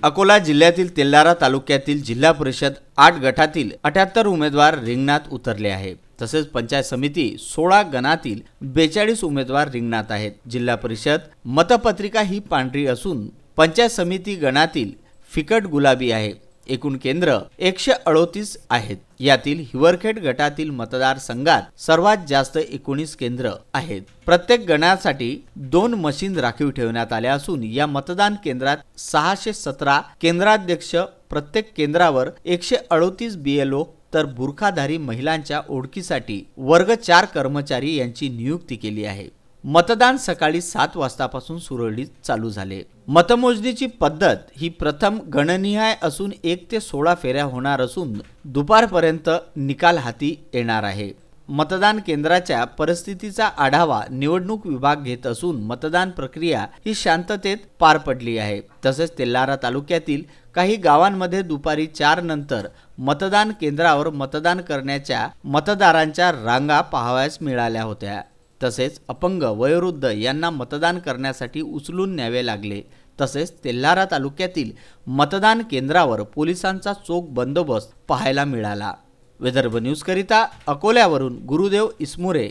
अकोला जिल्ह्यातील तेल्हारा तालुक्यातील जिल्हा परिषद 8 गटातील 78 उमेदवार रिंगणात उतरले आहेत। तसेच पंचायत समिती 16 गणातील 42 उमेदवार रिंगणात आहेत। जिल्हा परिषद मतपत्रिका ही पांढरी असून पंचायत समिती गणातील फिकट गुलाबी आहे। एकूण केंद्र 138 आहेत। यातील हिवरखेड गटातील मतदारसंघात सर्वात जास्त 19 केंद्र आहेत। प्रत्येक गणासाठी 2 मशीन राखीव ठेवण्यात आल्या असून या मतदान केंद्रात 617 केंद्राध्यक्ष, प्रत्येक केंद्रावर 138 BLO तर बुरखाधारी महिलांच्या ओळखीसाठी वर्ग 4 कर्मचारी यांची नियुक्ती केली आहे। मतदान सकाळी 7 वाजतापासून सुरळीत चालू झाले। मतमोजणीची पद्धत ही प्रथम गणनिहाय असून 1 ते 16 फेऱ्या होणार असून दुपारपर्यंत निकाल हाती येणार आहे। मतदान केंद्राच्या परिस्थितीचा आढावा निवडणूक विभाग घेत असून मतदान प्रक्रिया ही शांततेत पार पडली आहे। तसेच तेल्हारा तालुक्यातील काही गावांमध्ये दुपारी 4 नंतर मतदान केंद्रावर मतदान करण्याच्या मतदारांच्या रांगा पाहावयास मिळाल्या होत्या। तसेच अपंग, वयोवृद्ध यांना मतदान करण्यासाठी उचलून न्यावे लागले। तसेच तेल्हारा तालुक्यातील मतदान केंद्रावर पोलिसांचा चोख बंदोबस्त पाहायला मिळाला। विदर्भ न्यूज करिता अकोल्यावरून गुरुदेव इसमुरे।